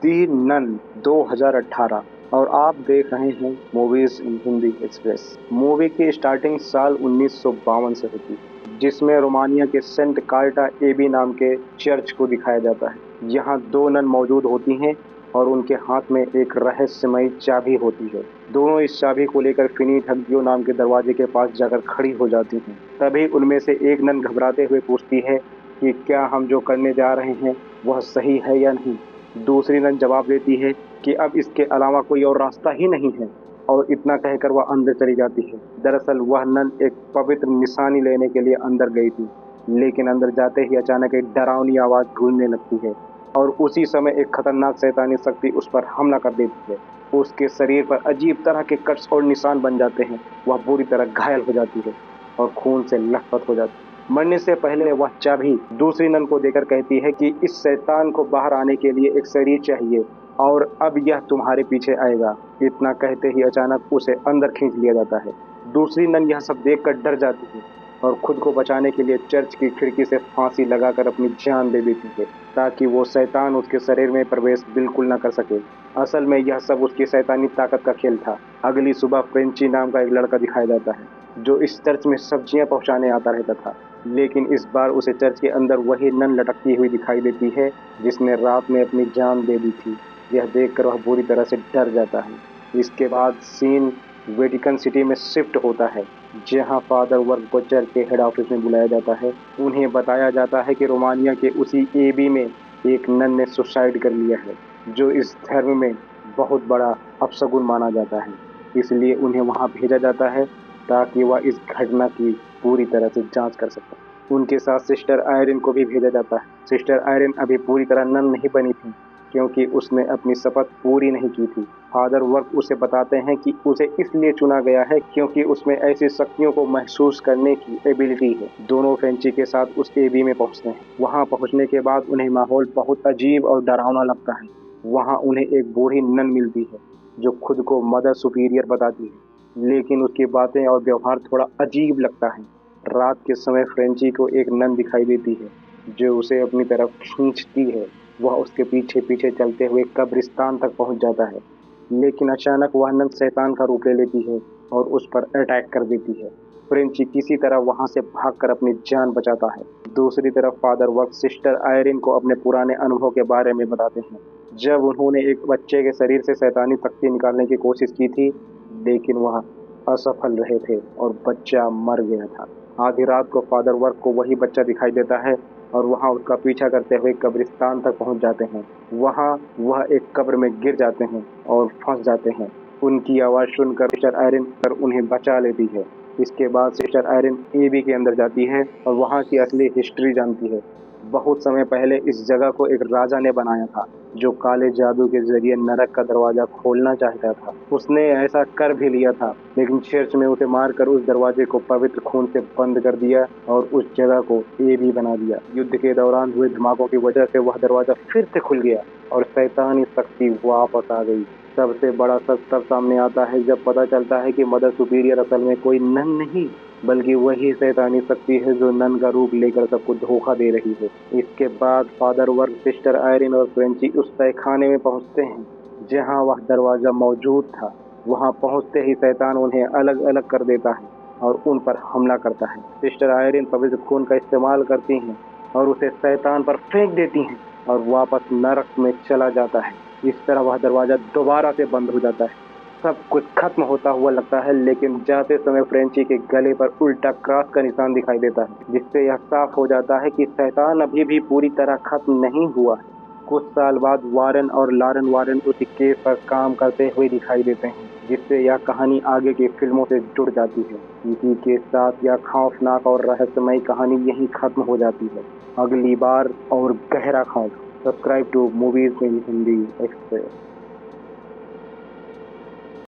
दी none 2018 और आप देख रहे हैं movies in Hindi express. Movie की स्टार्टिंग साल 1952 से होती है, जिसमें रोमानिया के सेंट कार्टा एबी नाम के चर्च को दिखाया जाता है। यहाँ दो नन मौजूद होती हैं और उनके हाथ में एक रहस्यमयी चाबी होती है। दोनों इस चाबी को लेकर फिनी ठगियो नाम के दरवाजे के पास जाकर खड़ी हो जाती हैं। तभी उनमें से एक नन घबराते हुए पूछती है कि क्या हम जो करने जा रहे हैं वह सही है या नहीं। दूसरी नन जवाब देती है कि अब इसके अलावा कोई और रास्ता ही नहीं है, और इतना कहकर वह अंदर चली जाती है। दरअसल वह नन एक पवित्र निशानी लेने के लिए अंदर गई थी, लेकिन अंदर जाते ही अचानक एक डरावनी आवाज गूंजने लगती है और उसी समय एक खतरनाक शैतानी शक्ति उस पर हमला कर देती है। उसके शरीर पर अजीब तरह के कट्स और निशान बन जाते हैं। वह बुरी तरह घायल हो जाती है और खून से लथपथ हो जाती है। मरने से पहले वह चाबी दूसरी नन को देकर कहती है कि इस शैतान को बाहर आने के लिए एक शरीर चाहिए और अब यह तुम्हारे पीछे आएगा। इतना कहते ही अचानक उसे अंदर खींच लिया जाता है। दूसरी नन यह सब देखकर डर जाती है और खुद को बचाने के लिए चर्च की खिड़की से फांसी लगाकर अपनी जान दे देती है, ताकि वो शैतान उसके शरीर में प्रवेश बिल्कुल न कर सके। असल में यह सब उसकी शैतानी ताकत का खेल था। अगली सुबह फ्रेंची नाम का एक लड़का दिखाया जाता है, जो इस चर्च में सब्जियां पहुंचाने आता रहता था। लेकिन इस बार उसे चर्च के अंदर वही नन लटकती हुई दिखाई देती है जिसने रात में अपनी जान दे दी थी। यह देखकर वह बुरी तरह से डर जाता है। इसके बाद सीन वेटिकन सिटी में शिफ्ट होता है, जहां फादर वर्ग को चर्च के हेड ऑफिस में बुलाया जाता है। उन्हें बताया जाता है कि रोमानिया के उसी एबी में एक नन ने सुसाइड कर लिया है, जो इस धर्म में बहुत बड़ा अपशगुन माना जाता है। इसलिए उन्हें वहां भेजा जाता है ताकि वह इस घटना की पूरी तरह से जांच कर सके। उनके साथ सिस्टर आयरिन को भी भेजा जाता है। सिस्टर आयरिन अभी पूरी तरह नन नहीं बनी थी, क्योंकि उसने अपनी शपथ पूरी नहीं की थी। फादर वर्क उसे बताते हैं कि उसे इसलिए चुना गया है क्योंकि उसमें ऐसी शक्तियों को महसूस करने की एबिलिटी है। दोनों फ्रेंची के साथ उस एबी में पहुंचते हैं। वहां पहुंचने के बाद उन्हें माहौल बहुत अजीब और डरावना लगता है। वहां उन्हें एक बूढ़ी नन मिलती है जो खुद को मदर सुपीरियर बताती है, लेकिन उसकी बातें और व्यवहार थोड़ा अजीब लगता है। रात के समय फ्रेंची को एक नन दिखाई देती है जो उसे अपनी तरफ खींचती है। वह उसके पीछे पीछे चलते हुए कब्रिस्तान तक पहुंच जाता है, लेकिन अचानक वह नन शैतान का रूप ले लेती है और उस पर अटैक कर देती है। फ्रेंची किसी तरह वहां से भागकर अपनी जान बचाता है। दूसरी तरफ फादर वर्क सिस्टर आयरिन को अपने पुराने अनुभव के बारे में बताते हैं, जब उन्होंने एक बच्चे के शरीर से शैतानी शक्ति निकालने की कोशिश की थी, लेकिन वह असफल रहे थे और बच्चा मर गया था। आधी रात को फादर वर्क को वही बच्चा दिखाई देता है और वहां उसका पीछा करते हुए कब्रिस्तान तक पहुंच जाते हैं। वहां वह एक कब्र में गिर जाते हैं और फंस जाते हैं। उनकी आवाज़ सुनकर सिस्टर आयरिन कर उन्हें बचा लेती है। इसके बाद सिस्टर आयरिन एबी के अंदर जाती है और वहां की असली हिस्ट्री जानती है। बहुत समय पहले इस जगह को एक राजा ने बनाया था, जो काले जादू के जरिए नरक का दरवाजा खोलना चाहता था। उसने ऐसा कर भी लिया था, लेकिन चर्च में उसे मारकर उस दरवाजे को पवित्र खून से बंद कर दिया और उस जगह को एबी बना दिया। युद्ध के दौरान हुए धमाकों की वजह से वह दरवाजा फिर से खुल गया और शैतानी शक्ति वापस आ गई। सबसे बड़ा सच तब सामने आता है जब पता चलता है कि मदर सुपीरियर असल में कोई नन नहीं, बल्कि वही शैतानी शक्ति है जो नन का रूप लेकर सबको धोखा दे रही है। इसके बाद फादर वर्क सिस्टर आयरिन और फ्रेंची उस तहखाने में पहुंचते हैं जहां वह दरवाजा मौजूद था। वहां पहुंचते ही शैतान उन्हें अलग अलग कर देता है और उन पर हमला करता है। सिस्टर आयरिन पवित्र खून का इस्तेमाल करती हैं और उसे शैतान पर फेंक देती हैं और वापस नरक में चला जाता है। इस तरह वह दरवाजा दोबारा से बंद हो जाता है। सब कुछ खत्म होता हुआ लगता है, लेकिन जाते समय फ्रेंची के गले पर उल्टा क्रॉस का निशान दिखाई देता है, जिससे यह साफ हो जाता है कि शैतान अभी भी पूरी तरह खत्म नहीं हुआ है। कुछ साल बाद वारेन और लॉरेन वारेन उसी केस पर काम करते हुए दिखाई देते हैं, जिससे यह कहानी आगे की फिल्मों से जुड़ जाती है। इसी के साथ यह खौफनाक और रहस्यमयी कहानी यहीं खत्म हो जाती है। अगली बार और गहरा खौफ। Subscribe to movies in Hindi express.